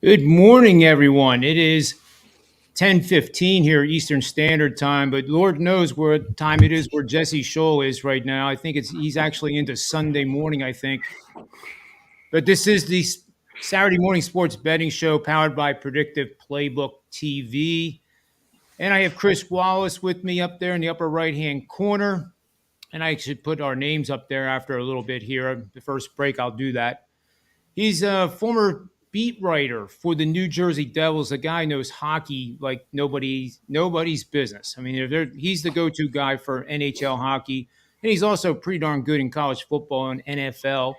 Good morning, everyone. It is 10:15 here Eastern Standard Time, but Lord knows what time it is where Jesse Schule is right now. I think he's actually into Sunday morning, I think. But this is the Saturday morning sports betting show powered by Predictive Playbook TV. And I have Chris Wallace with me up there in the upper right-hand corner. And I should put our names up there after a little bit here. The first break, I'll do that. He's a former beat writer for the New Jersey Devils. The guy knows hockey like nobody's business. I mean, he's the go-to guy for NHL hockey, and he's also pretty darn good in college football and NFL.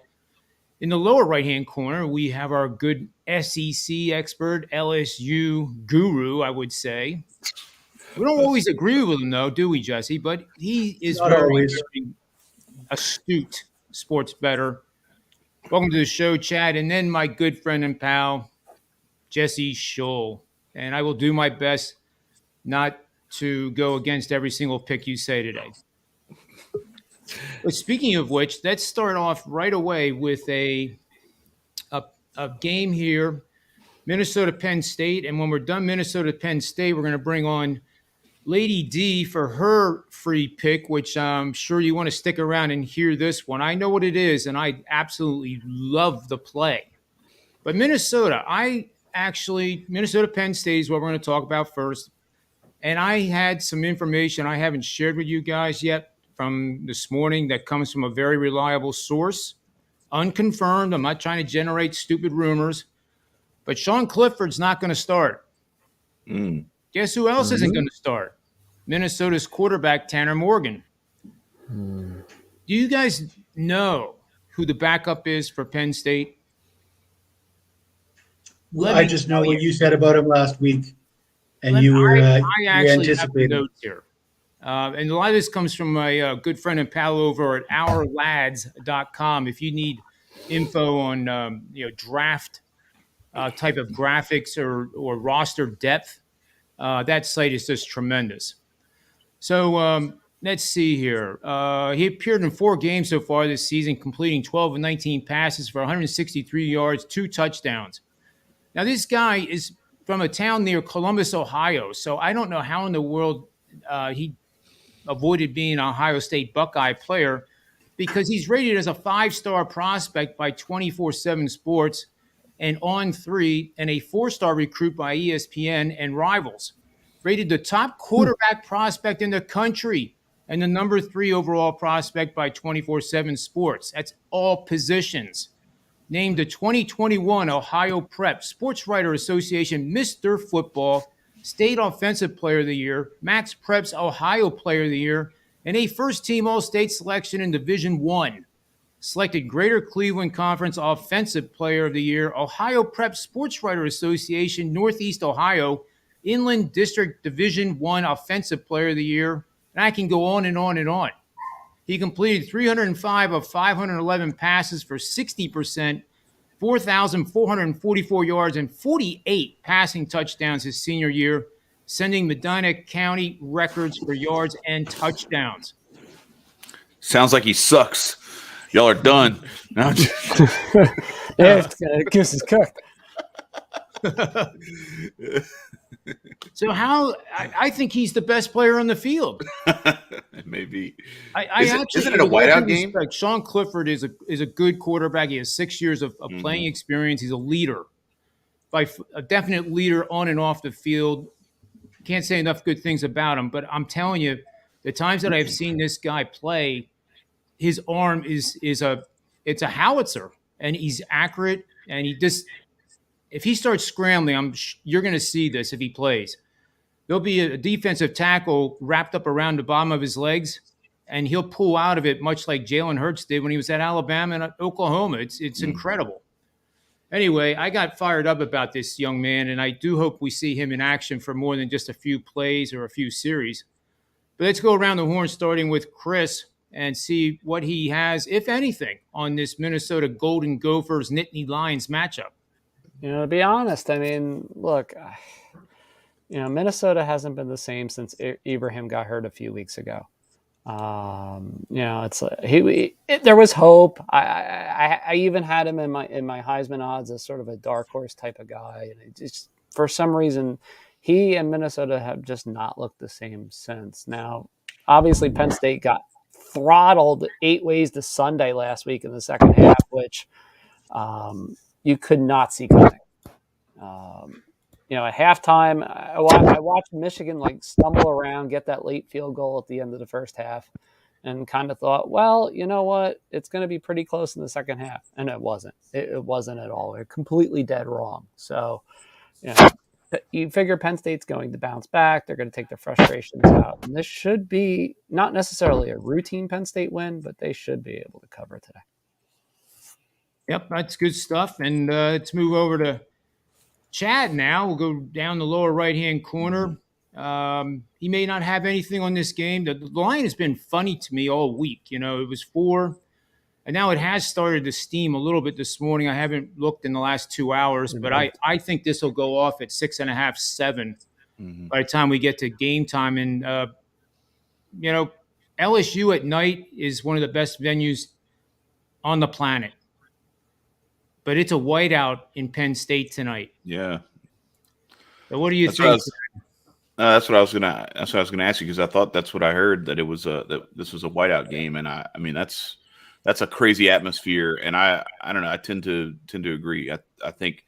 In the lower right-hand corner, we have our good SEC expert, LSU guru, I would say. We don't always agree with him, though, do we, Jesse? But he is very astute sports bettor. Welcome to the show, Chad. And then my good friend and pal, Jesse Schule. And I will do my best not to go against every single pick you say today. But speaking of which, let's start off right away with a game here, Minnesota-Penn State. And when we're done Minnesota-Penn State, we're going to bring on Lady D for her free pick, which I'm sure you want to stick around and hear this one. I know what it is, and I absolutely love the play. But Minnesota, Minnesota-Penn State is what we're going to talk about first. And I had some information I haven't shared with you guys yet from this morning that comes from a very reliable source, unconfirmed. I'm not trying to generate stupid rumors. But Sean Clifford's not going to start. Guess who else isn't going to start? Minnesota's quarterback, Tanner Morgan. Do you guys know who the backup is for Penn State? I just know what you said about him last week, and I actually anticipated. Have notes here. And a lot of this comes from my good friend and pal over at ourlads.com. If you need info on draft type of graphics or roster depth, that site is just tremendous. So let's see here. He appeared in 4 games so far this season, completing 12 of 19 passes for 163 yards, 2 touchdowns. Now, this guy is from a town near Columbus, Ohio. So I don't know how in the world he avoided being an Ohio State Buckeye player, because he's rated as a 5-star prospect by 24/7 Sports and On3, and a 4-star recruit by ESPN and Rivals. Rated the top quarterback prospect in the country and the number 3 overall prospect by 24/7 Sports. That's all positions. Named the 2021 Ohio Prep Sports Writer Association Mr. Football, State Offensive Player of the Year, Max Prep's Ohio Player of the Year, and a first-team All-State selection in Division I. Selected Greater Cleveland Conference Offensive Player of the Year, Ohio Prep Sports Writer Association, Northeast Ohio, Inland District Division I Offensive Player of the Year, and I can go on and on and on. He completed 305 of 511 passes for 60%, 4,444 yards, and 48 passing touchdowns his senior year, sending Medina County records for yards and touchdowns. Sounds like he sucks. Y'all are done. No, Goose is cooked. So I think he's the best player on the field. Maybe. Isn't it a whiteout game? Sean Clifford is a good quarterback. He has 6 years of playing experience. He's a leader, a definite leader on and off the field. Can't say enough good things about him. But I'm telling you, the times that I've seen this guy play, his arm it's a howitzer, and he's accurate, and if he starts scrambling, you're going to see this if he plays. There'll be a defensive tackle wrapped up around the bottom of his legs, and he'll pull out of it much like Jalen Hurts did when he was at Alabama and Oklahoma. It's incredible. Anyway, I got fired up about this young man, and I do hope we see him in action for more than just a few plays or a few series. But let's go around the horn, starting with Chris, and see what he has, if anything, on this Minnesota Golden Gophers Nittany Lions matchup. To be honest, I mean, look, Minnesota hasn't been the same since Ibrahim got hurt a few weeks ago. It's there was hope. I even had him in my Heisman odds as sort of a dark horse type of guy, and it just for some reason he and Minnesota have just not looked the same since. Now, obviously, Penn State got throttled 8 ways to Sunday last week in the second half, which you could not see coming. At halftime, I watched Michigan stumble around, get that late field goal at the end of the first half, and kind of thought, well, you know what? It's going to be pretty close in the second half. And it wasn't. It wasn't at all. They're completely dead wrong. So, you figure Penn State's going to bounce back. They're going to take their frustrations out. And this should be not necessarily a routine Penn State win, but they should be able to cover today. Yep, that's good stuff. And let's move over to Chad now. We'll go down the lower right-hand corner. He may not have anything on this game. The line has been funny to me all week. It was 4, and now it has started to steam a little bit this morning. I haven't looked in the last 2 hours, but I think this will go off at 6.5, 7 by the time we get to game time. And, LSU at night is one of the best venues on the planet. But it's a whiteout in Penn State tonight. Yeah. So what do you think? That's what I was gonna ask you, because I thought that's what I heard, that it was that this was a whiteout game, and I mean that's a crazy atmosphere, and I don't know, I tend to agree. I think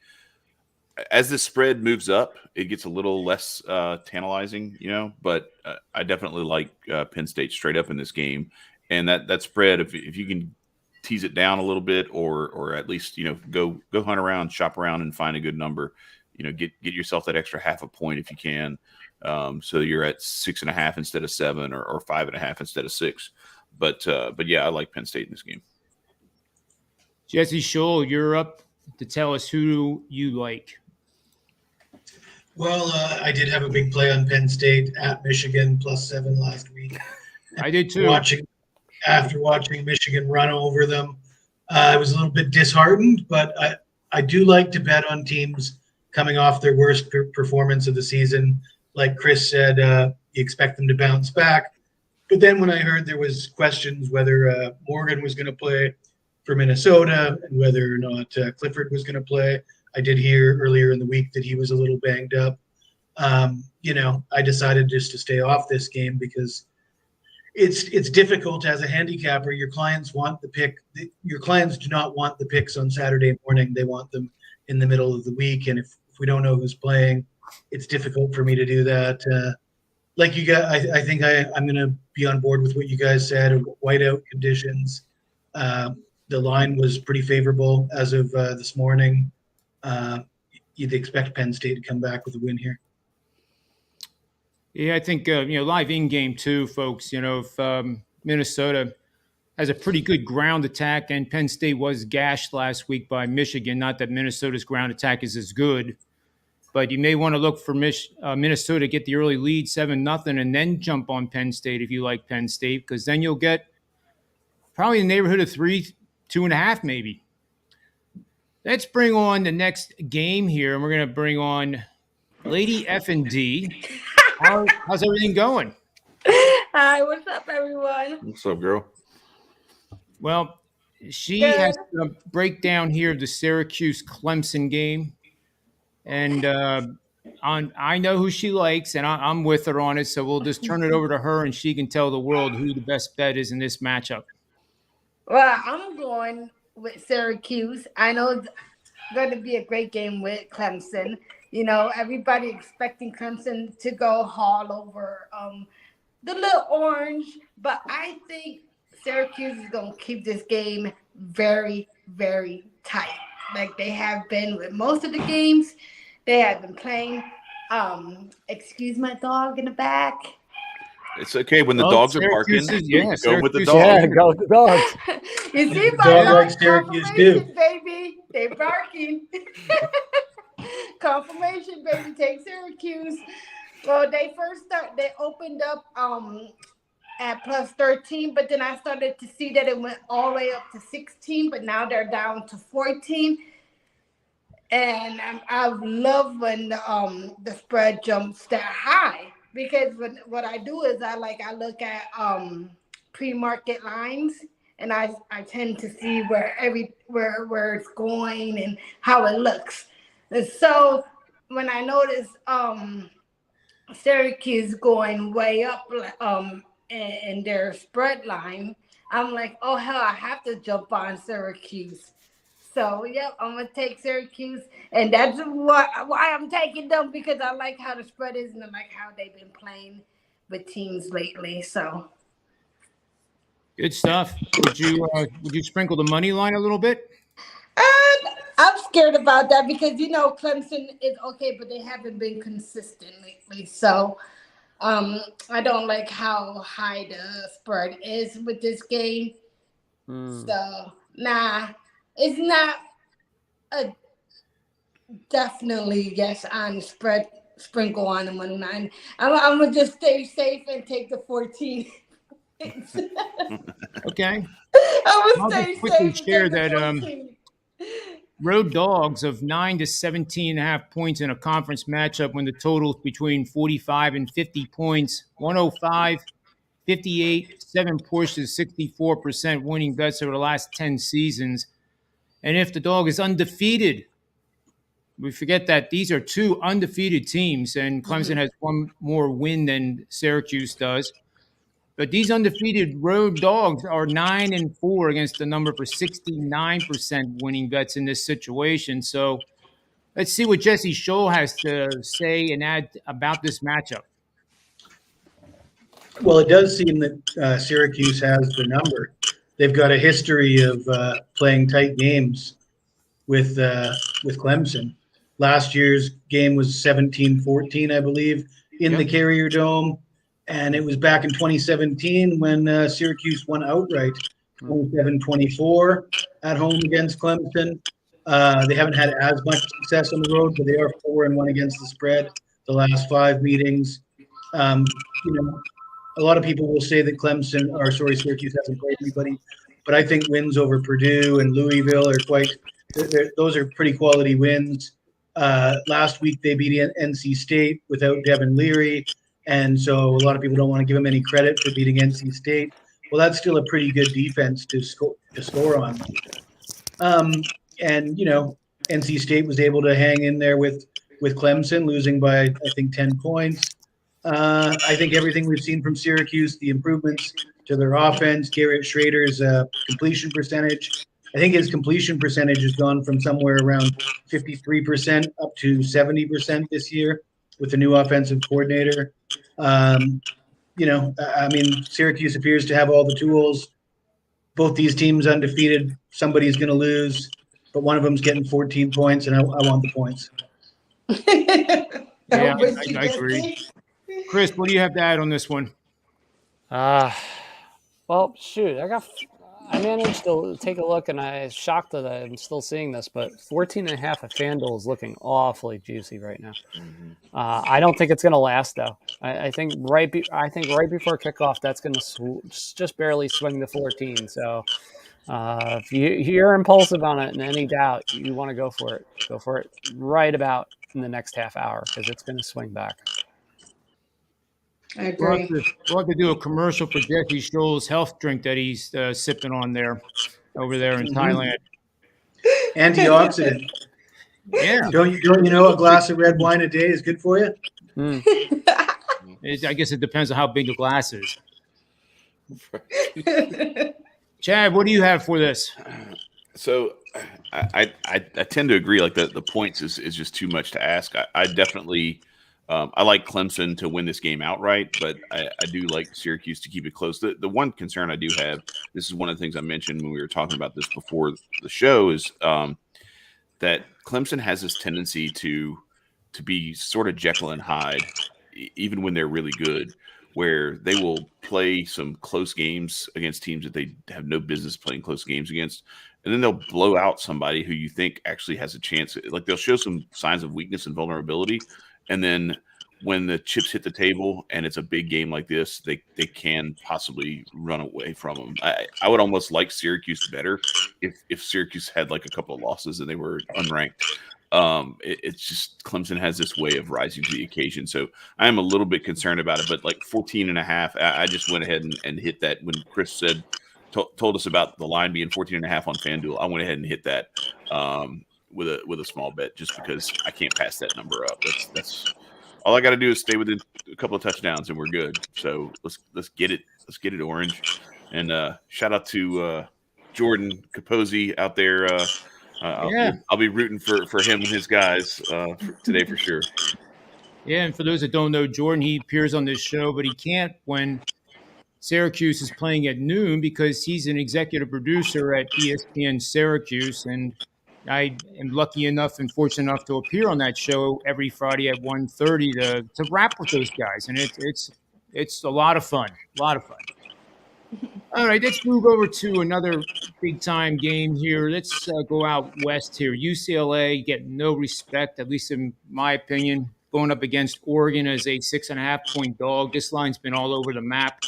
as the spread moves up, it gets a little less tantalizing, But I definitely like Penn State straight up in this game, and that spread, if you can tease it down a little bit, or at least go hunt around, shop around, and find a good number. Get yourself that extra half a point if you can. So you're at 6.5 instead of 7, or 5.5 instead of 6. But yeah, I like Penn State in this game. Jesse Schule, you're up to tell us who you like. Well, I did have a big play on Penn State at Michigan +7 last week. I did too. After watching Michigan run over them, I was a little bit disheartened, but I do like to bet on teams coming off their worst performance of the season. Like Chris said, you expect them to bounce back. But then when I heard there was questions whether Morgan was going to play for Minnesota and whether or not Clifford was going to play, I did hear earlier in the week that he was a little banged up. I decided just to stay off this game because it's difficult as a handicapper. Your clients want the pick. Your clients do not want the picks on Saturday morning. They want them in the middle of the week. And if we don't know who's playing, it's difficult for me to do that. Like you guys, I think I'm going to be on board with what you guys said. Whiteout conditions. The line was pretty favorable as of this morning. You'd expect Penn State to come back with a win here. Yeah, I think, live in-game too, folks. If Minnesota has a pretty good ground attack, and Penn State was gashed last week by Michigan. Not that Minnesota's ground attack is as good, but you may want to look for Minnesota to get the early lead 7-0 and then jump on Penn State if you like Penn State, because then you'll get probably in the neighborhood of 3, 2.5 maybe. Let's bring on the next game here, and we're going to bring on Lady F&D. How's everything going? Hi, what's up, everyone? What's up, girl? Well, she has a breakdown here of the Syracuse-Clemson game. And I know who she likes, and I'm with her on it. So we'll just turn it over to her, and she can tell the world who the best bet is in this matchup. Well, I'm going with Syracuse. I know it's going to be a great game with Clemson. Everybody expecting Clemson to go haul over the little orange, but I think Syracuse is going to keep this game very, very tight, like they have been with most of the games they have been playing. Excuse my dog in the back. It's okay when the dogs are barking. Go with the dog. Yeah, go with the dogs. You see my dog dog like Syracuse too, baby. They barking. Confirmation, baby. Take Syracuse. Well, they opened up at +13, but then I started to see that it went all the way up to 16, but now they're down to 14. And I love when the spread jumps that high, because what I do is I look at pre-market lines, and I tend to see where it's going and how it looks. And so when I notice Syracuse going way up in their spread line, I'm like, oh hell, I have to jump on Syracuse. So yep, I'm gonna take Syracuse, and that's why I'm taking them, because I like how the spread is and I like how they've been playing with teams lately. So Good stuff. Would you sprinkle the money line a little bit? I'm scared about that because Clemson is okay, but they haven't been consistent lately. So I don't like how high the spread is with this game. So it's not a definitely yes on spread, sprinkle on the money line. I'm gonna just stay safe and take the 14. Okay. I'll just quickly share that road dogs of 9 to 17.5 points in a conference matchup when the total is between 45 and 50 points, 105, 58, 7 pushes, 64% winning bets over the last 10 seasons. And if the dog is undefeated, we forget that these are 2 undefeated teams, and Clemson has 1 more win than Syracuse does. But these undefeated road dogs are 9-4 against the number for 69% winning bets in this situation. So let's see what Jesse Schule has to say and add about this matchup. Well, it does seem that Syracuse has the number. They've got a history of playing tight games with Clemson. Last year's game was 17-14, I believe, in the Carrier Dome. And it was back in 2017 when Syracuse won outright, 27-24 at home against Clemson. They haven't had as much success on the road, but they are 4-1 against the spread the last 5 meetings. A lot of people will say that Syracuse hasn't played anybody, but I think wins over Purdue and Louisville those are pretty quality wins. Last week they beat NC State without Devin Leary. And so a lot of people don't want to give him any credit for beating NC State. Well, that's still a pretty good defense to score on. NC State was able to hang in there with Clemson, losing by, I think, 10 points. I think everything we've seen from Syracuse, the improvements to their offense, Garrett Schrader's completion percentage, I think his completion percentage has gone from somewhere around 53% up to 70% this year with the new offensive coordinator. Syracuse appears to have all the tools. Both these teams undefeated. Somebody's going to lose, but one of them's getting 14 points, and I want the points. Yeah, I agree. Chris, what do you have to add on this one? Well, shoot, I managed to take a look, and I was shocked that I'm still seeing this, but 14.5 at FanDuel is looking awfully juicy right now. I don't think it's going to last, though. I think right before kickoff, that's going to just barely swing to 14. So if you're impulsive on it, in any doubt, you want to go for it. Go for it right about in the next half hour, because it's going to swing back. I agree. We'll have to do a commercial for Jesse Schule's health drink that he's sipping on over there in Thailand. Antioxidant. Yeah. Don't you know a glass of red wine a day is good for you? I guess it depends on how big the glass is. Chad, what do you have for this? So I tend to agree. Like the points is just too much to ask. I definitely I like Clemson to win this game outright, but I do like Syracuse to keep it close. The one concern I do have, this is one of the things I mentioned when we were talking about this before the show, is that Clemson has this tendency to be sort of Jekyll and Hyde, even when they're really good, where they will play some close games against teams that they have no business playing close games against, and then they'll blow out somebody who you think actually has a chance. Like they'll show some signs of weakness and vulnerability, and then when the chips hit the table and it's a big game like this, they can possibly run away from them. I would almost like Syracuse better if Syracuse had like a couple of losses and they were unranked. It's just Clemson has this way of rising to the occasion. So I am a little bit concerned about it, but like 14.5, I just went ahead and hit that when Chris said, told us about the line being 14.5 on FanDuel. I went ahead and hit that with a small bet just because I can't pass that number up. That's all I got to do is stay within a couple of touchdowns and we're good. So let's get it. Let's get it, Orange. And shout out to Jordan Capozzi out there. I'll be rooting for him and his guys today for sure. Yeah, and for those that don't know Jordan, he appears on this show, but he can't when Syracuse is playing at noon because he's an executive producer at ESPN Syracuse, and I am lucky enough and fortunate enough to appear on that show every Friday at 1:30 to rap with those guys, and it's a lot of fun, All right, let's move over to another big-time game here. Let's go out west here. UCLA get no respect, at least in my opinion, going up against Oregon as a 6.5-point dog. This line's been all over the map.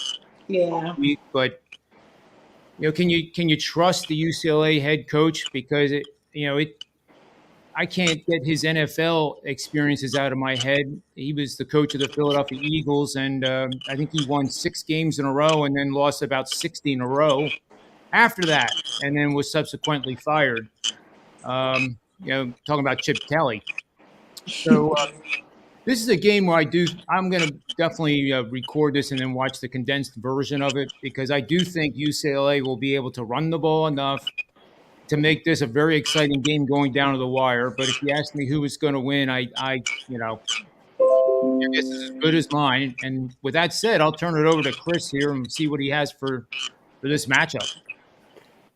Yeah. But can you trust the UCLA head coach because I can't get his NFL experiences out of my head. He was the coach of the Philadelphia Eagles, and I think he won 6 games in a row and then lost about 60 in a row after that, and then was subsequently fired. Talking about Chip Kelly. So this is a game where I'm going to definitely record this and then watch the condensed version of it because I do think UCLA will be able to run the ball enough to make this a very exciting game going down to the wire. But if you ask me who is going to win, I your guess is as good as mine. And with that said, I'll turn it over to Chris here and see what he has for this matchup.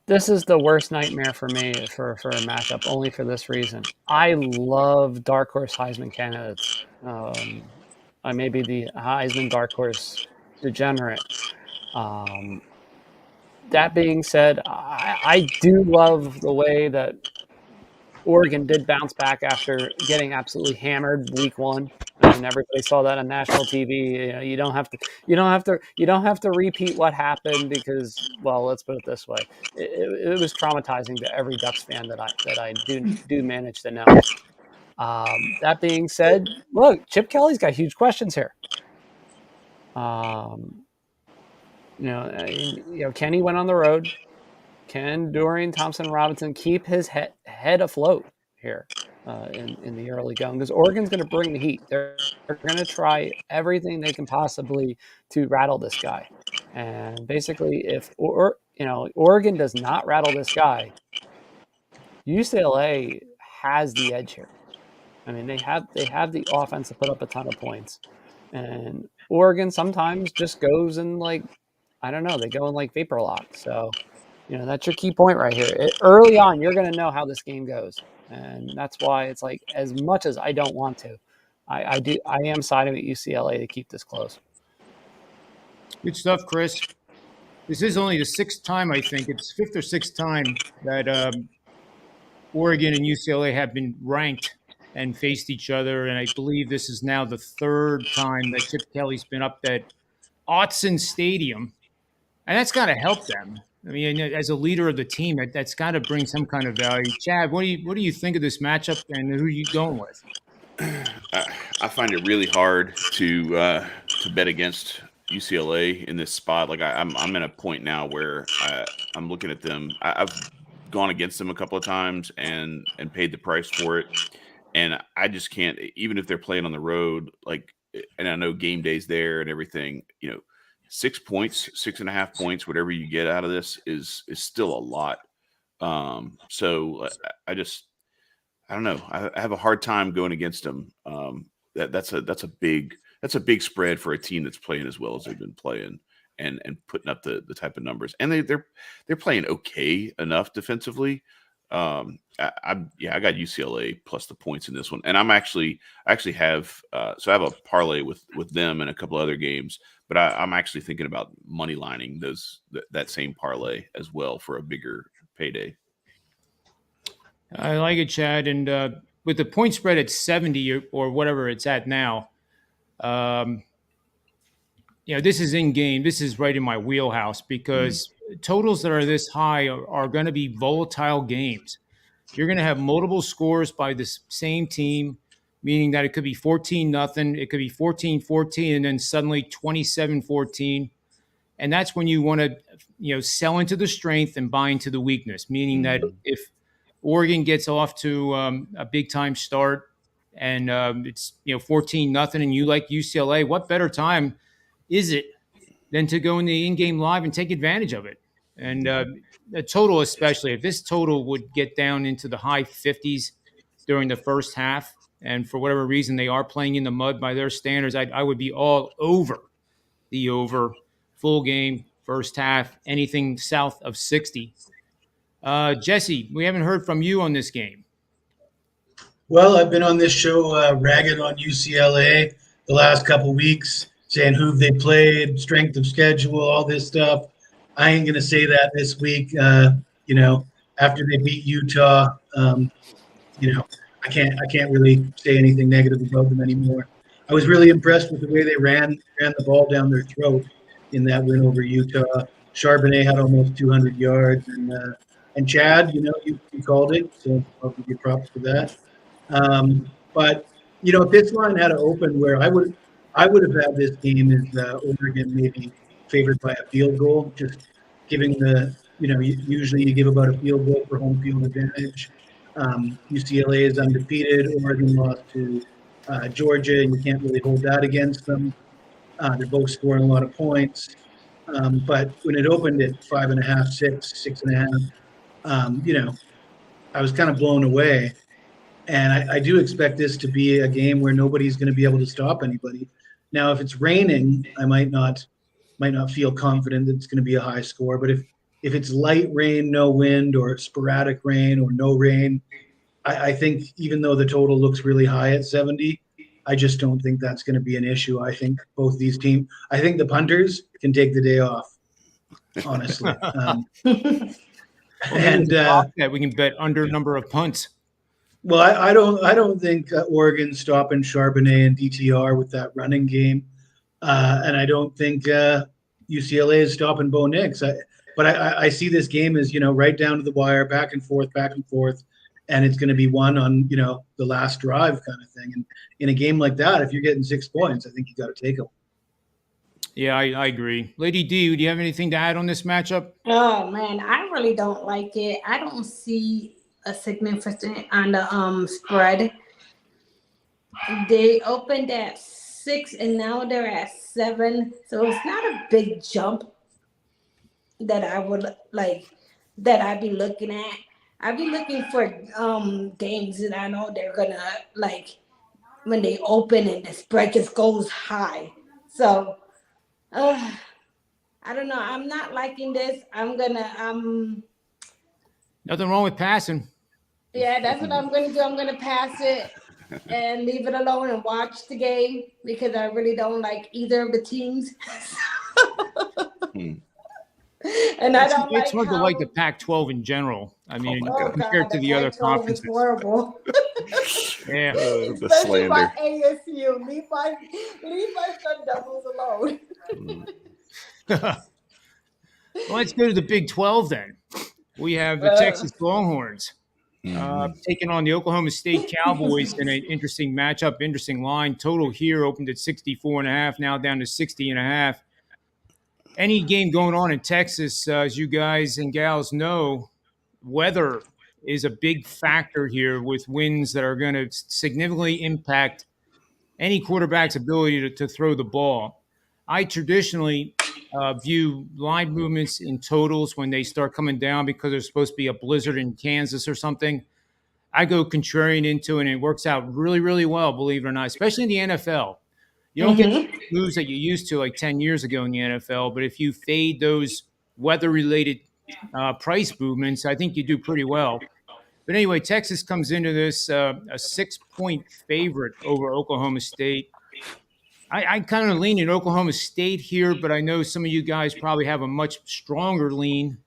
This is the worst nightmare for me for a matchup, only for this reason. I love dark horse Heisman candidates. I may be the Heisman dark horse degenerate. That being said, I do love the way that Oregon did bounce back after getting absolutely hammered week 1. And everybody saw that on national TV. You don't have to repeat what happened because, well, let's put it this way: it was traumatizing to every Ducks fan that I do manage to know. That being said, look, Chip Kelly's got huge questions here. Kenny went on the road. Can Dorian Thompson-Robinson keep his head afloat here in the early going? Because Oregon's going to bring the heat. They're going to try everything they can possibly to rattle this guy. And basically, if Oregon does not rattle this guy, UCLA has the edge here. I mean, they have the offense to put up a ton of points, and Oregon sometimes just goes in they go in like vapor lock. So, that's your key point right here. Early on, you're going to know how this game goes. And that's why it's like, as much as I don't want to, I am siding with UCLA to keep this close. Good stuff, Chris. This is only the 6th time, I think. It's 5th or 6th time that Oregon and UCLA have been ranked and faced each other. And I believe this is now the 3rd time that Chip Kelly's been up at Autzen Stadium. And that's got to help them. I mean, as a leader of the team, that's got to bring some kind of value. Chad, what do you think of this matchup, and who are you going with? I find it really hard to bet against UCLA in this spot. Like I'm in a point now where I'm looking at them. I've gone against them a couple of times and paid the price for it, and I just can't. Even if they're playing on the road, and I know game day's there and everything, 6 points, 6.5 points, whatever you get out of this is still a lot. So I don't know. I have a hard time going against them. That's a big spread for a team that's playing as well as they've been playing and putting up the type of numbers. And they're playing okay enough defensively. I got UCLA plus the points in this one, and I actually have I have a parlay with them and a couple other games, but I'm actually thinking about money lining that same parlay as well for a bigger payday. I like it, Chad, and with the point spread at 70 or whatever it's at now, this is in game. This is right in my wheelhouse because totals that are this high are going to be volatile games. you're going to have multiple scores by the same team, meaning that it could be 14-0, it could be 14-14, and then suddenly 27-14. And that's when you want to, sell into the strength and buy into the weakness, meaning that if Oregon gets off to a big time start and it's 14-0, and you like UCLA, what better time is it than to go in the in-game live and take advantage of it? And the total, especially if this total would get down into the high 50s during the first half, and for whatever reason they are playing in the mud by their standards, I would be all over the over. Full game, first half, anything south of 60. Jesse, we haven't heard from you on this game. Well, I've been on this show ragging on UCLA the last couple weeks, saying who they played, strength of schedule, all this stuff. I ain't going to say that this week. After they beat Utah, I can't really say anything negative about them anymore. I was really impressed with the way they ran the ball down their throat in that win over Utah. Charbonnet had almost 200 yards, and Chad, you called it, so I'll give you props for that. But if this line had to open where I would have had this game as Oregon maybe favored by a field goal, just giving usually you give about a field goal for home field advantage. UCLA is undefeated. Oregon lost to Georgia, and you can't really hold that against them. They're both scoring a lot of points. But when it opened at 5.5, 6.5, I was kind of blown away. And I do expect this to be a game where nobody's going to be able to stop anybody. Now, if it's raining, I might not feel confident that it's going to be a high score. But if it's light rain, no wind, or sporadic rain, or no rain, I think even though the total looks really high at 70, I just don't think that's going to be an issue. I think both these teams, I think the punters can take the day off, honestly. And we can bet under number of punts. Well, I don't think Oregon's stopping Charbonnet and DTR with that running game, and I don't think UCLA is stopping Bo Nix. But I see this game as right down to the wire, back and forth, and it's going to be won on the last drive kind of thing. And in a game like that, if you're getting 6 points, I think you got to take them. Yeah, I agree. Lady D, do you have anything to add on this matchup? Oh man, I really don't like it. I don't see a significant on the spread. They opened at 6 and now they're at 7, so it's not a big jump that I would that I'd be looking at. I'd be looking for games that I know they're gonna when they open and the spread just goes high. So I don't know. I'm not liking this. Nothing wrong with passing. Yeah, that's what I'm going to do. I'm going to pass it and leave it alone and watch the game because I really don't like either of the teams. And it's hard to like the Pac-12 in general. I mean, compared to the other conferences. It's horrible. Yeah, the Especially slander. by ASU. Leave my Sun Devils alone. Well, let's go to the Big 12 then. We have the Texas Longhorns taking on the Oklahoma State Cowboys in an interesting matchup, interesting line. Total here opened at 64.5, now down to 60.5. Any game going on in Texas, as you guys and gals know, weather is a big factor here with winds that are going to significantly impact any quarterback's ability to throw the ball. I traditionally view line movements in totals when they start coming down because there's supposed to be a blizzard in Kansas or something. I go contrarian into it, and it works out really, really well, believe it or not, especially in the NFL. You don't get moves that you used to like 10 years ago in the NFL, but if you fade those weather-related price movements, I think you do pretty well. But anyway, Texas comes into this a 6-point favorite over Oklahoma State. I kind of lean in Oklahoma State here, but I know some of you guys probably have a much stronger lean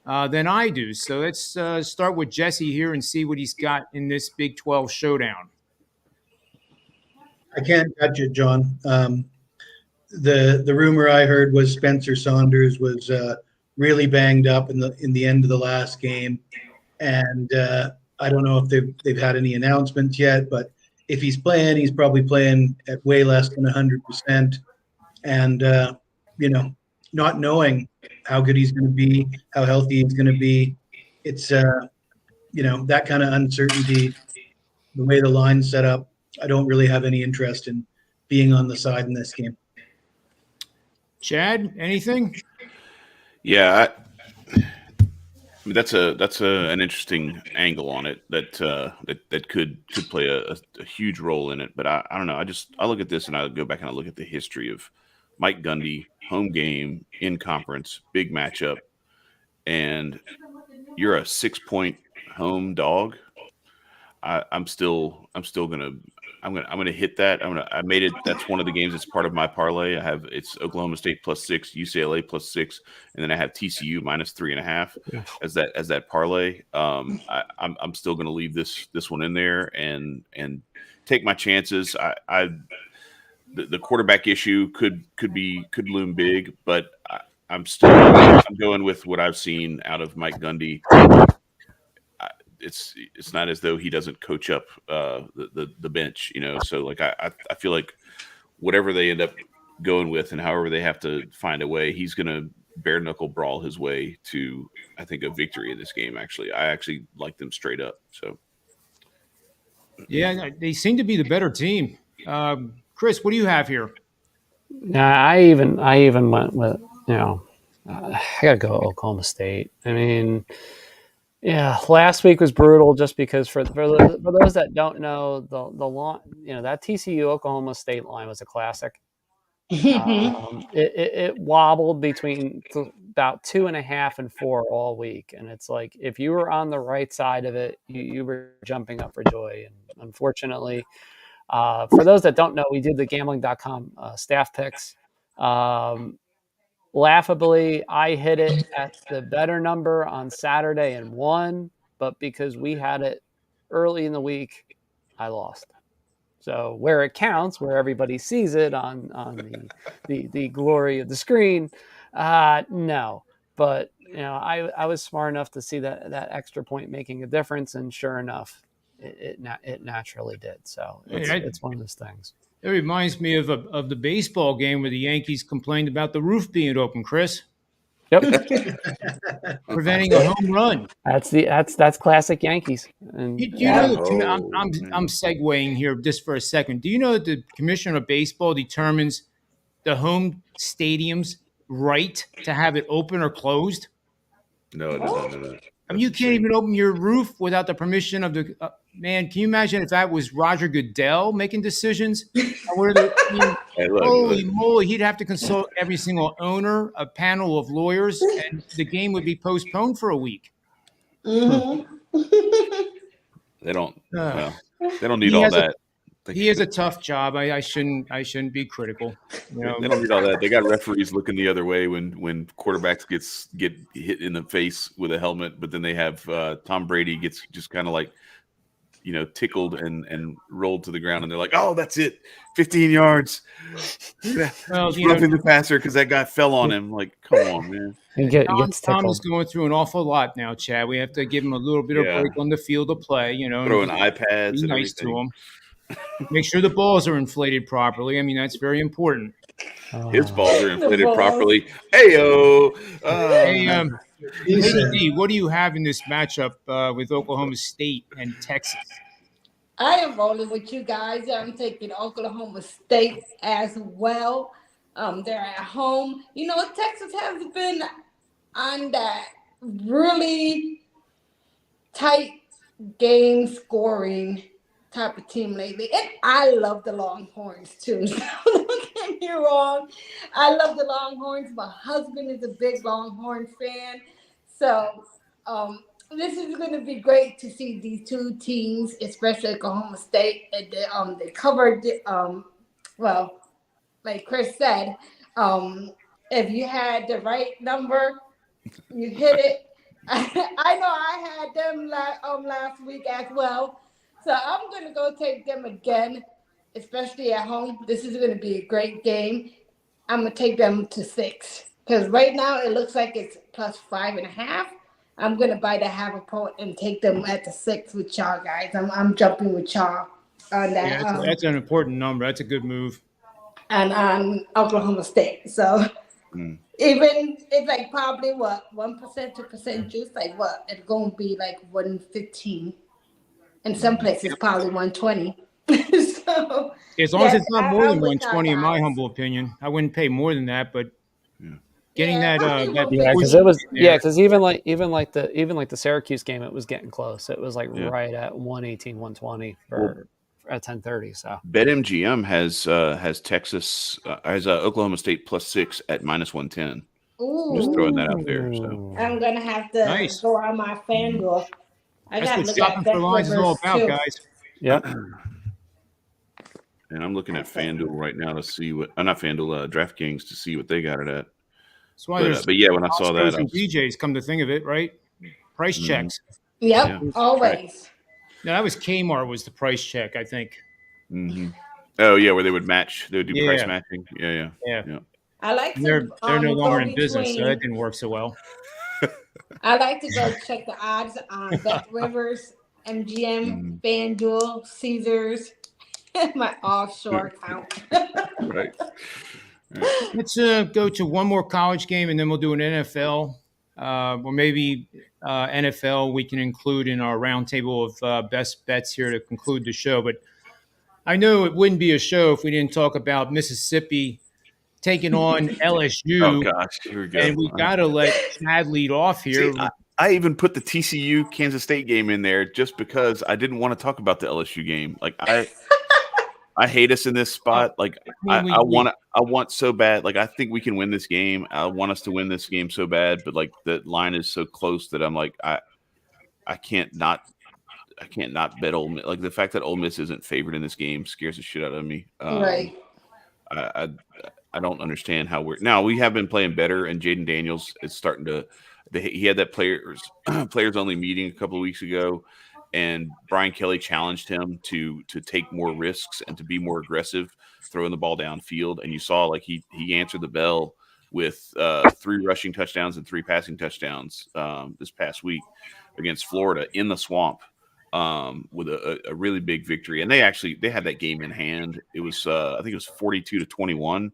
than I do. So let's start with Jesse here and see what he's got in this Big 12 showdown. I can't touch it, John. The rumor I heard was Spencer Saunders was really banged up in the end of the last game, and I don't know if they've had any announcements yet, but if he's playing, he's probably playing at way less than 100%. And, not knowing how good he's going to be, how healthy he's going to be, it's, that kind of uncertainty, the way the line's set up, I don't really have any interest in being on the side in this game. Chad, anything? Yeah, I mean, that's an interesting angle on it that could play a huge role in it. But I don't know. I look at this and I go back and I look at the history of Mike Gundy, home game in conference, big matchup, and you're a 6-point home dog. I'm still gonna hit that. I made it. That's one of the games that's part of my parlay. It's Oklahoma State +6, UCLA +6, and then I have TCU -3.5 as that parlay. I'm still gonna leave this one in there and take my chances. The quarterback issue could loom big, but I'm going with what I've seen out of Mike Gundy. It's not as though he doesn't coach up the bench, So like I feel like whatever they end up going with and however they have to find a way, he's going to bare knuckle brawl his way to, I think, a victory in this game. Actually, I actually like them straight up. So yeah, they seem to be the better team. Chris, what do you have here? I even went with I gotta go Oklahoma State. I mean. Yeah, last week was brutal just because for those that don't know, the line, that TCU Oklahoma State line was a classic. It wobbled between about 2.5 and 4 all week, and it's like if you were on the right side of it, you were jumping up for joy. And unfortunately, for those that don't know, we did the gambling.com staff picks. Laughably, I hit it at the better number on Saturday and won, but because we had it early in the week, I lost. So where it counts, where everybody sees it on the glory of the screen, no. But I was smart enough to see that extra point making a difference, and sure enough, it naturally did. So it's one of those things. It reminds me of the baseball game where the Yankees complained about the roof being open, Chris. Yep. Preventing a home run. That's classic Yankees. And I'm segueing here just for a second. Do you know that the Commissioner of Baseball determines the home stadium's right to have it open or closed? No. I mean, you can't even open your roof without the permission of the man. Can you imagine if that was Roger Goodell making decisions? Holy moly, he'd have to consult every single owner, a panel of lawyers, and the game would be postponed for a week. Mm-hmm. They don't need all that. He has a tough job. I shouldn't be critical. They don't need all that. They got referees looking the other way when quarterbacks get hit in the face with a helmet, but then they have Tom Brady gets just kind of like tickled and rolled to the ground, and they're like, "Oh, that's it, 15 yards." Well, roughing the passer because that guy fell on him. Like, come on, man. Tom is going through an awful lot now, Chad. We have to give him a little bit of break on the field of play. Throwing iPads. Be and nice everything. to him. Make sure the balls are inflated properly. I mean, that's very important. His balls are inflated properly. Hey-o. Lady D, what do you have in this matchup with Oklahoma State and Texas? I am rolling with you guys. I'm taking Oklahoma State as well. They're at home. Texas has been on that really tight game scoring type of team lately. And I love the Longhorns too. So don't get me wrong. I love the Longhorns. My husband is a big Longhorn fan. So this is going to be great to see these two teams, especially Oklahoma State. They covered, well, like Chris said, if you had the right number, you hit it. I know I had them last week as well. So I'm going to go take them again, especially at home. This is going to be a great game. I'm going to take them to 6 because right now it looks like it's +5.5. I'm gonna buy the half a point and take them at the 6 with y'all guys. I'm jumping with y'all on that. Yeah, that's an important number. That's a good move. And on Oklahoma State. So even it's like probably what 1%, 2% juice, like what it's gonna be like 115. In some places probably 120. So As long as it's not more than I'm with 120, in y'all my guys. humble opinion. I wouldn't pay more than that, but getting Yeah, that I think that Yeah, because portion it was in there- because even like the Syracuse game, it was getting close. It was like Yeah. right at 118, 120 for at 10:30. So BetMGM has Texas has Oklahoma State +6 at -110. I'm just throwing that out there. So I'm gonna have to Nice. go on my FanDuel. I That's gotta what look shopping at for Bet lines is all Rivers about, too. guys. yep. and I'm looking at FanDuel right now to see what not FanDuel, DraftKings to see what they got it at. That's why there's But yeah, when I saw that, Oscars I and was, DJs. Come to think of it, right? Price Mhm. checks. Yep, Yeah, always. No, that was Kmart. Was the price check? I think. Oh yeah, where they would match, they would do price Yeah. matching. Yeah. I like And they're to no longer go in business, so that between. didn't work so well. I like to go check the odds on Bet Rivers, MGM, FanDuel, Caesars, my offshore account. Right. Let's go to one more college game, and then we'll do an NFL, or maybe NFL. We can include in our roundtable of best bets here to conclude the show. But I know it wouldn't be a show if we didn't talk about Mississippi taking on LSU. Oh gosh, here we go. And we got to let Chad lead off here. See, I even put the TCU Kansas State game in there just because I didn't want to talk about the LSU game. Like I hate us in this spot. Like I want so bad. Like I think we can win this game. I want us to win this game so bad, but like the line is so close that I'm like I can't not bet Ole Miss. Like the fact that Ole Miss isn't favored in this game scares the shit out of me. Right. I don't understand how we have been playing better, and Jaden Daniels is starting to. He had that players only meeting a couple of weeks ago, and Brian Kelly challenged him to take more risks and to be more aggressive, throwing the ball downfield. And you saw like he answered the bell with 3 rushing touchdowns and 3 passing touchdowns this past week against Florida in the Swamp. With a really big victory, and they had that game in hand. It was I think it was 42-21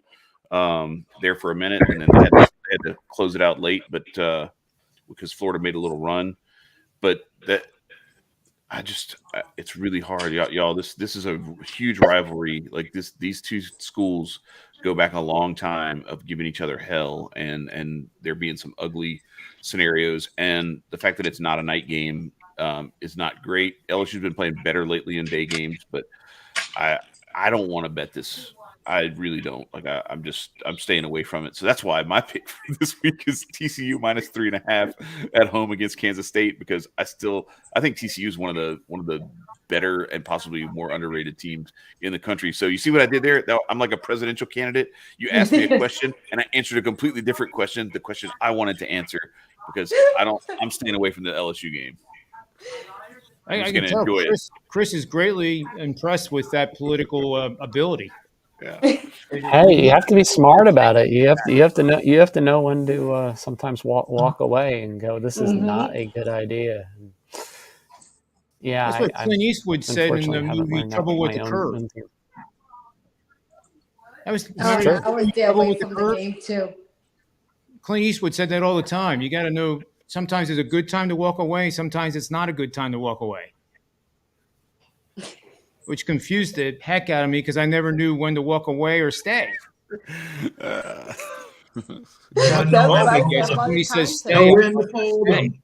there for a minute, and then they had to close it out late, but because Florida made a little run. But that it's really hard, y'all. This is a huge rivalry. Like these two schools go back a long time of giving each other hell, and there being some ugly scenarios, and the fact that it's not a night game is not great. LSU's been playing better lately in day games, but I don't want to bet this. I really don't. Like I'm staying away from it. So that's why my pick for this week is TCU -3.5 at home against Kansas State, because I think TCU is one of the better and possibly more underrated teams in the country. So you see what I did there? I'm like a presidential candidate. You asked me a question and I answered a completely different question, the question I wanted to answer, because I'm staying away from the LSU game. I can tell Chris is greatly impressed with that political ability. Yeah. Hey, you have to be smart about it. You have to know when to sometimes walk away and go, this is not a good idea. Yeah, that's what Clint Eastwood said in the movie Trouble with the Curve. That was I would stay away from the game too. Clint Eastwood said that all the time. You got to know sometimes it's a good time to walk away. Sometimes it's not a good time to walk away. Which confused the heck out of me because I never knew when to walk away or stay. He says stay. Know when to fold them.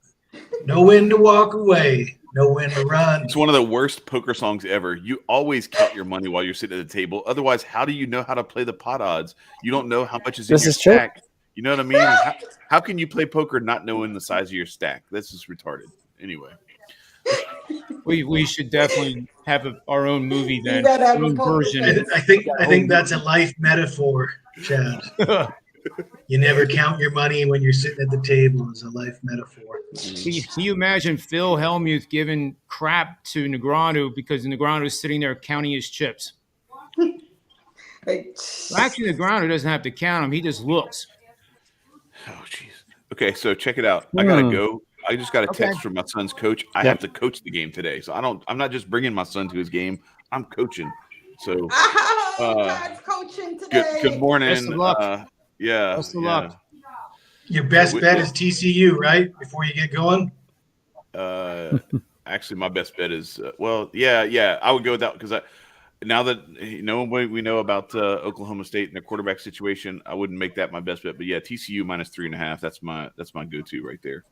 Know when to walk away. Know when to run. It's one of the worst poker songs ever. You always count your money while you're sitting at the table. Otherwise, how do you know how to play the pot odds? You don't know how much is in your stack. You know what I mean? How can you play poker not knowing the size of your stack? That's just retarded. Anyway. We should definitely have our own movie then. Version. I think that's a life metaphor, Chad. You never count your money when you're sitting at the table is a life metaphor. Can you imagine Phil Hellmuth giving crap to Negreanu because Negreanu's sitting there counting his chips? Well, actually, Negreanu doesn't have to count them. He just looks. Oh, jeez. Okay, so check it out. I gotta go. I just got a Okay. text from my son's coach. I have to coach the game today, so I'm not just bringing my son to his game. I'm coaching. So God's coaching today. good morning. Best of luck. Yeah. Best of luck. Your best bet is TCU, right? Before you get going. Actually, my best bet is yeah. I would go with that because now that we know about Oklahoma State and their quarterback situation, I wouldn't make that my best bet. But yeah, TCU -3.5. That's my go-to right there.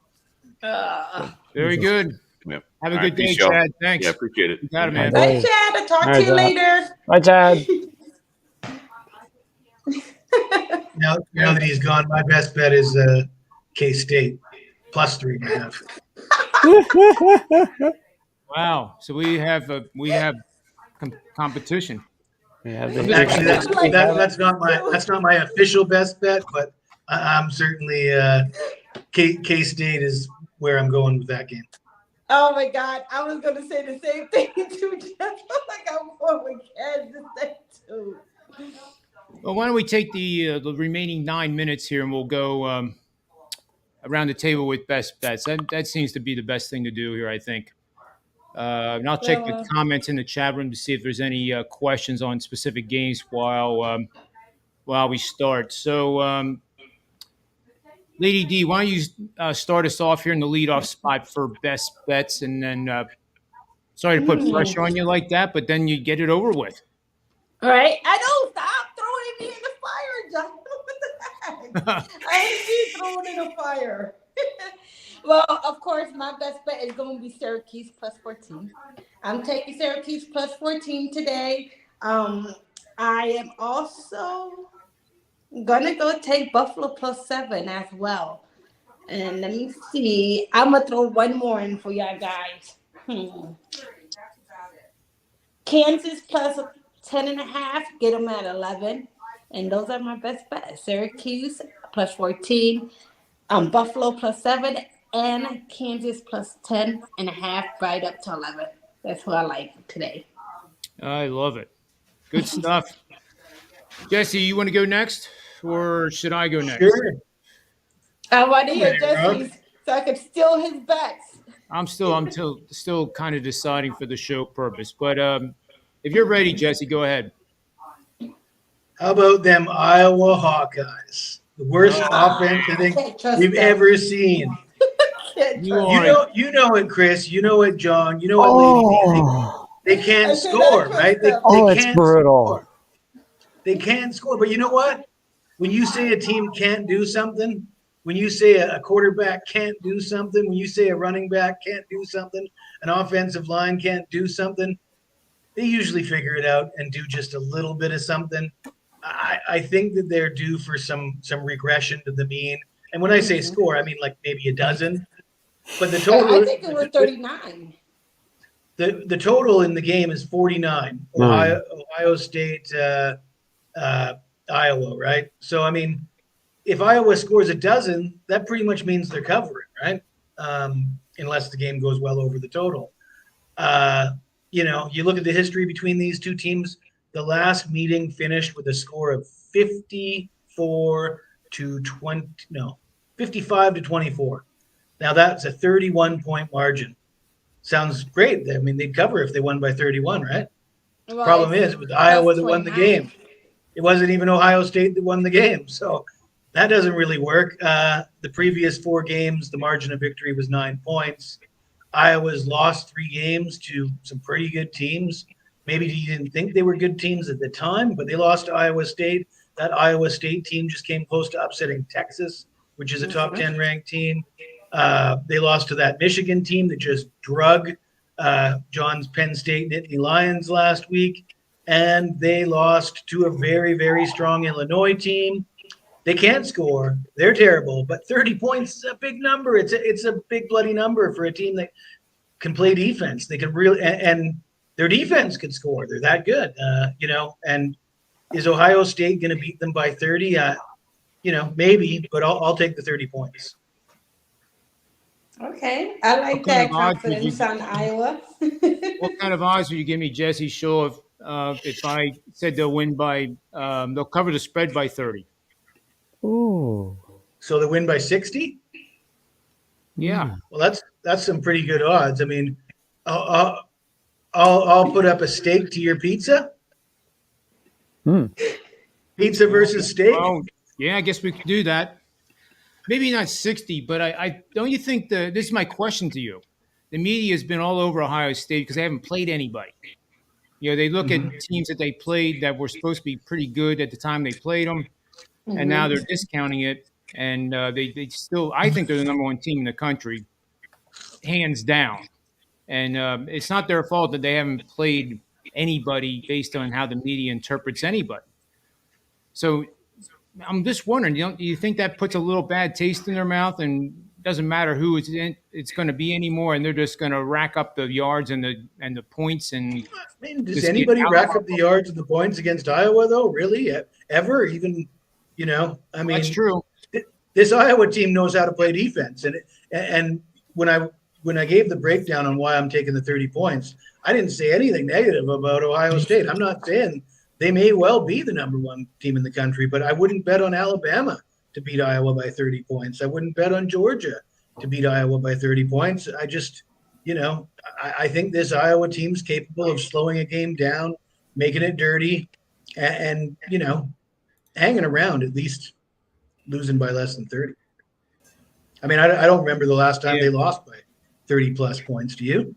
Very good. Yep. Have a All good right, day, peace, y'all. Chad. Thanks. Yeah, appreciate it. You got it, man. Bye, Chad. I'll talk All to you right, later. Bye, Chad. Now that he's gone, my best bet is K-State +3.5. Wow. So we have competition. Actually, that's not my official best bet, but I'm certainly K-State is where I'm going with that game. Oh my God, I was gonna say the same thing too. Just like I'm going with Kansas State too. Well, why don't we take the remaining 9 minutes here, and we'll go around the table with best bets. That seems to be the best thing to do here, I think. And I'll check the comments in the chat room to see if there's any questions on specific games while we start. So, Lady D, why don't you start us off here in the leadoff spot for best bets, and then sorry to put pressure on you like that, but then you get it over with. All right, I don't stop throwing me in the fire, John. What the heck? I hate being thrown in the fire. Well, of course, my best bet is going to be Syracuse +14. I'm taking Syracuse +14 today. I am also gonna go take Buffalo +7 as well. And let me see. I'm gonna throw one more in for y'all guys. Kansas +10.5. Get them at 11. And those are my best bets. Syracuse +14. Buffalo +7. And Kansas +10.5. Right up to 11. That's what I like today. I love it. Good stuff. Jesse, you want to go next, or should I go next? Sure. I want to hear Jesse's so I can steal his bets. I'm still kind of deciding for the show purpose, but if you're ready, Jesse, go ahead. How about them Iowa Hawkeyes? The worst offense I think we've ever seen. You know it, Chris. You know it, John. You know it, Lady. They can't score, right? They it's can't brutal. Score. They can't score. But you know what? When you say a team can't do something, when you say a quarterback can't do something, when you say a running back can't do something, an offensive line can't do something, they usually figure it out and do just a little bit of something. I think that they're due for some regression to the mean. And when I say score, I mean like maybe a dozen. But the total, I think it was 39. The total in the game is 49. Ohio State, Iowa, right? So I mean, if Iowa scores a dozen, that pretty much means they're covering, right? Unless the game goes well over the total. You look at the history between these two teams. The last meeting finished with a score of 55 to 24. Now that's a 31-point margin. Sounds great. I mean, they'd cover if they won by 31, right? Well, Problem is, it was Iowa that won the game. It wasn't even Ohio State that won the game. So that doesn't really work. The previous 4 games, the margin of victory was 9 points. Iowa's lost 3 games to some pretty good teams. Maybe you didn't think they were good teams at the time, but they lost to Iowa State. That Iowa State team just came close to upsetting Texas, which is a top 10 ranked team. They lost to that Michigan team that just drug John's Penn State Nittany Lions last week. And they lost to a very, very strong Illinois team. They can't score. They're terrible. But 30 points is a big number. It's a big bloody number for a team that can play defense. They can really – and their defense can score. They're that good, And is Ohio State going to beat them by 30? Maybe, but I'll take the 30 points. Okay, I like that confidence on Iowa. What kind of odds would you give me, Jesse? Sure, if I said they'll win by, they'll cover the spread by 30. Ooh. So they win by 60? Yeah. Well, that's some pretty good odds. I mean, I'll put up a steak to your pizza. Pizza versus steak. Well, yeah, I guess we could do that. Maybe not 60, but I don't you think this is my question to you. The media has been all over Ohio State because they haven't played anybody. They look at teams that they played that were supposed to be pretty good at the time they played them, and now they're discounting it. And they still, I think they're the number one team in the country, hands down. And it's not their fault that they haven't played anybody based on how the media interprets anybody. So I'm just wondering, do you think that puts a little bad taste in their mouth and doesn't matter who it's going to be anymore, and they're just going to rack up the yards and the points? And I mean, does anybody rack up the yards and the points against Iowa though? Really, ever? Even I mean, that's true. This Iowa team knows how to play defense, and when I gave the breakdown on why I'm taking the 30 points, I didn't say anything negative about Ohio State. I'm not saying they may well be the number one team in the country, but I wouldn't bet on Alabama to beat Iowa by 30 points. I wouldn't bet on Georgia to beat Iowa by 30 points. I just, I think this Iowa team's capable of slowing a game down, making it dirty, and hanging around, at least losing by less than 30. I mean, I don't remember the last time they lost by 30 plus points. Do you?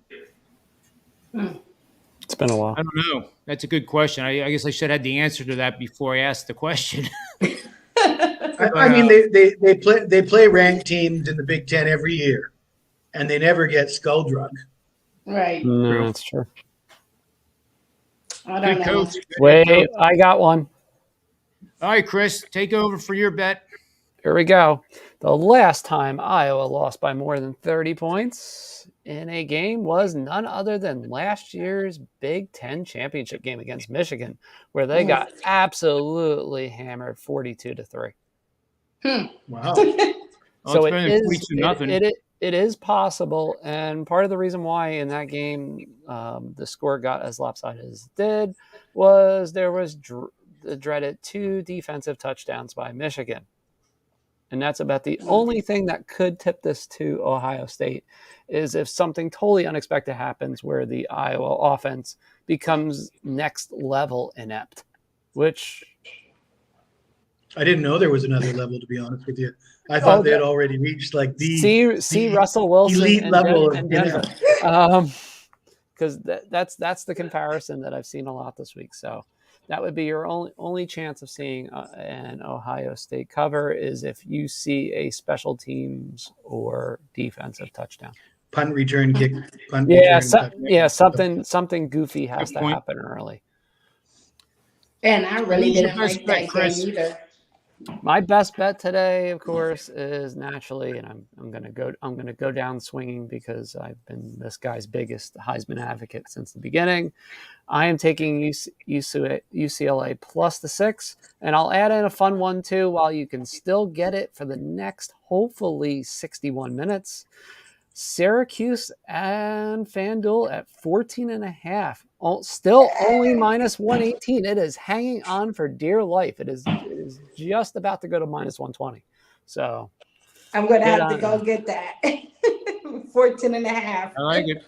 It's been a while. I don't know. That's a good question. I guess I should have had the answer to that before I asked the question. I mean, they play ranked teams in the Big Ten every year, and they never get skull drug. Right. No, that's true. I don't Good know. coach. Wait, I got one. All right, Chris, take over for your bet. Here we go. The last time Iowa lost by more than 30 points in a game was none other than last year's Big Ten championship game against Michigan, where they got absolutely hammered 42-3. Wow. So it is possible, and part of the reason why in that game the score got as lopsided as it did was there was the dreaded 2 defensive touchdowns by Michigan. And that's about the only thing that could tip this to Ohio State is if something totally unexpected happens where the Iowa offense becomes next level inept, which I didn't know there was another level, to be honest with you. I thought they had already reached like see Russell Wilson elite and level and of Denver. Because that's the comparison that I've seen a lot this week. So that would be your only chance of seeing an Ohio State cover is if you see a special teams or defensive touchdown. Punt return kick. Something goofy has to happen early. And I really didn't like that game either. My best bet today, of course, is naturally, and I'm gonna go down swinging because I've been this guy's biggest Heisman advocate since the beginning. I am taking UCLA plus the 6, and I'll add in a fun one too while you can still get it for the next, hopefully, 61 minutes. Syracuse and FanDuel at 14.5. Still only minus 118. It is hanging on for dear life. It is just about to go to minus 120. So I'm going to have to go get that. 14.5. I like it.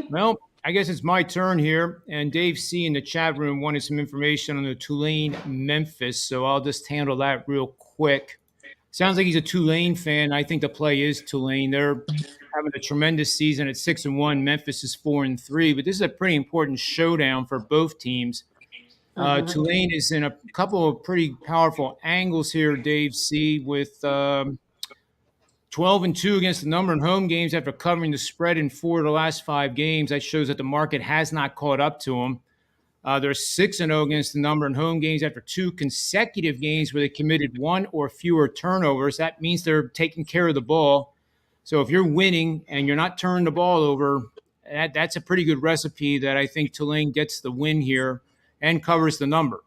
Well, I guess it's my turn here. And Dave C. in the chat room wanted some information on the Tulane-Memphis. So I'll just handle that real quick. Sounds like he's a Tulane fan. I think the play is Tulane. They're having a tremendous season at 6-1. Memphis is 4-3. But this is a pretty important showdown for both teams. Tulane is in a couple of pretty powerful angles here, Dave C., with 12-2 against the number in home games after covering the spread in 4 of the last 5 games. That shows that the market has not caught up to them. They're 6-0 against the number in home games after 2 consecutive games where they committed 1 or fewer turnovers. That means they're taking care of the ball. So if you're winning and you're not turning the ball over, that's a pretty good recipe that I think Tulane gets the win here and covers the number.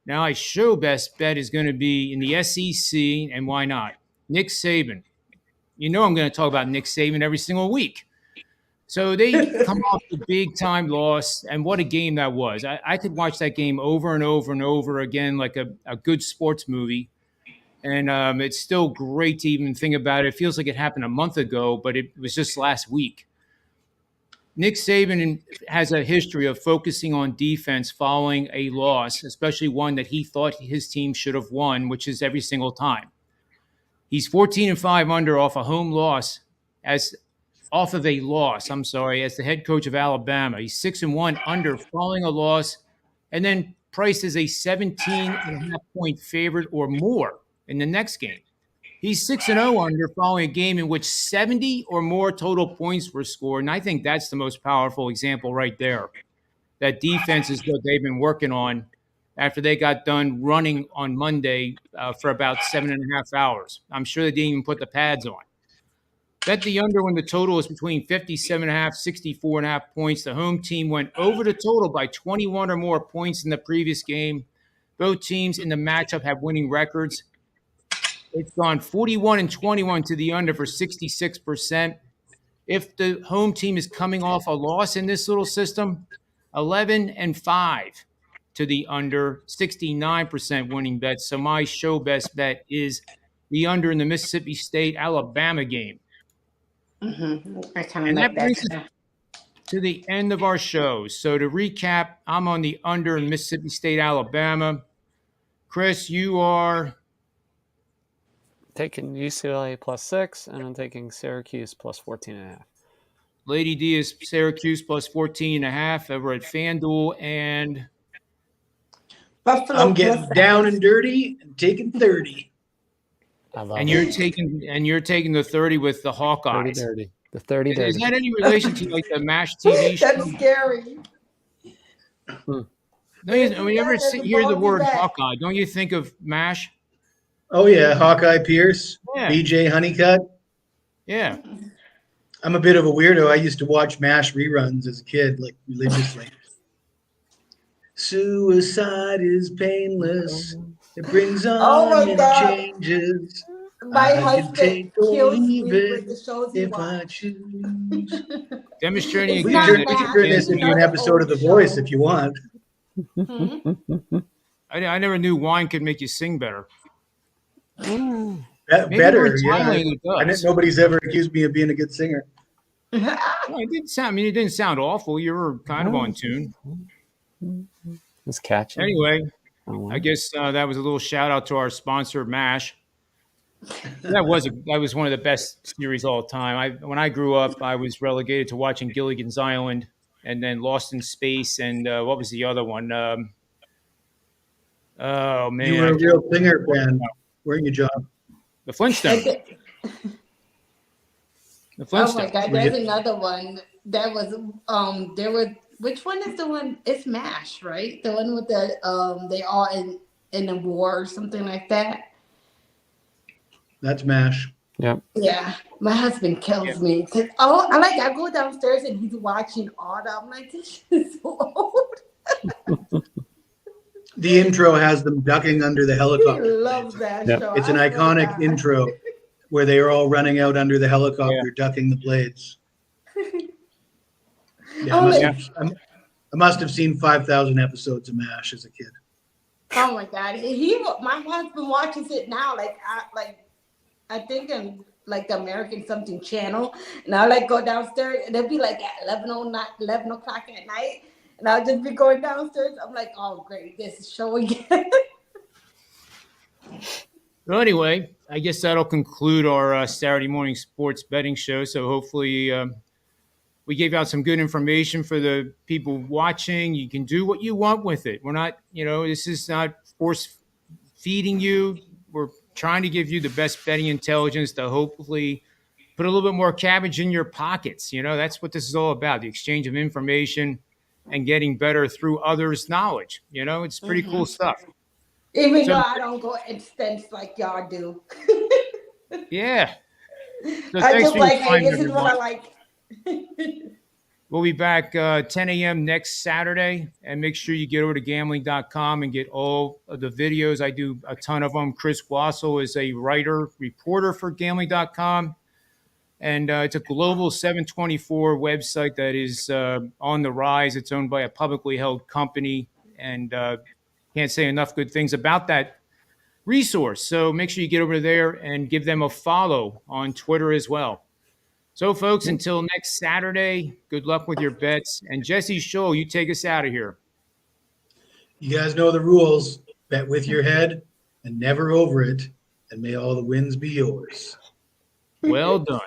Now, my show best bet is going to be in the SEC, and why not? Nick Saban. You know I'm going to talk about Nick Saban every single week. So they come off the big-time loss, and what a game that was. I could watch that game over and over and over again like a good sports movie. And it's still great to even think about it. It feels like it happened a month ago, but it was just last week. Nick Saban has a history of focusing on defense following a loss, especially one that he thought his team should have won, which is every single time. He's 14-5 under off a home loss as the head coach of Alabama. He's 6-1 under following a loss, and then priced as a 17.5-point favorite or more in the next game. He's 6-0 under following a game in which 70 or more total points were scored, and I think that's the most powerful example right there. That defense is what they've been working on after they got done running on Monday for about 7.5 hours. I'm sure they didn't even put the pads on. Bet the under when the total is between 57.5, 64.5 points. The home team went over the total by 21 or more points in the previous game. Both teams in the matchup have winning records. It's gone 41-21 to the under for 66%. If the home team is coming off a loss in this little system, 11-5 to the under, 69% winning bet. So my show best bet is the under in the Mississippi State-Alabama game. Mm-hmm. I kind of And like that brings that. us to the end of our show. So to recap, I'm on the under in Mississippi State-Alabama. Chris, you are Taking UCLA +6, and I'm taking Syracuse +14.5. Lady D is Syracuse +14.5 over at FanDuel, and Buffalo I'm getting plus down seven. and dirty and taking 30. I love and it. you're taking the 30 with the 30 Hawkeyes. dirty. The 30 Is dirty. that any relation to like the MASH TV show? That's scary. No, when you ever Yeah, hear the ballsy word bet. Hawkeye, don't you think of MASH? Oh, yeah. Hawkeye Pierce, Yeah. BJ Honeycutt. Yeah. I'm a bit of a weirdo. I used to watch MASH reruns as a kid, like religiously. Suicide is painless. It brings Oh on my many God. changes. My I can husband take or kills leave me with it the shows he if I watches. choose. Demonstrating It's We again can not that turn MASH, this it's into an another episode of old The Voice show. if you want. Hmm? I never knew wine could make you sing better. Maybe Better, with yeah. Thailand it does. Nobody's ever accused me of being a good singer. No, it didn't sound. I mean, it didn't sound awful. You were kind of on tune. It's catchy. Anyway, Oh, wow. I guess that was a little shout out to our sponsor, MASH. That was one of the best series all time. When I grew up, I was relegated to watching Gilligan's Island, and then Lost in Space, and what was the other one? Oh man, You were I a can't real remember. singer fan, weren't you, John? The Flintstones. The Oh my Flintstones. God, there's another one that was there was which one is the one? It's MASH, right? The one with the they all in a war or something like that. That's MASH. Yep. Yeah, my husband kills me because I go downstairs and he's watching all that. I'm like, this is so old. The intro has them ducking under the He helicopter. loves that Yep. show. It's an I swear to iconic God. intro where they are all running out under the helicopter, ducking the blades. Yeah, Oh, I must have seen 5,000 episodes of MASH as a kid. Oh my God, my husband watches it now. I think in like the American something channel, and I like go downstairs, and it'll be like at 11 o'clock at night, and I'll just be going downstairs. I'm like, oh great, this is show again. Well, anyway, I guess that'll conclude our Saturday morning sports betting show. So hopefully we gave out some good information for the people watching. You can do what you want with it. We're not, this is not force feeding you. We're trying to give you the best betting intelligence to hopefully put a little bit more cabbage in your pockets. That's what this is all about, the exchange of information and getting better through others' knowledge. It's pretty cool stuff. Even though I don't go extents like y'all do. Yeah. So I thanks just for your like, hey, time, this is what I everyone. like. We'll be back 10 a.m. next Saturday, and make sure you get over to gambling.com and get all of the videos. I do a ton of them. Chris Wassel is a reporter for gambling.com, and it's a global 724 website that is on the rise. It's owned by a publicly held company, and can't say enough good things about that resource. So make sure you get over there and give them a follow on Twitter as well. So, folks, until next Saturday, good luck with your bets. And Jesse Schule, you take us out of here. You guys know the rules. Bet with your head and never over it. And may all the wins be yours. Well done.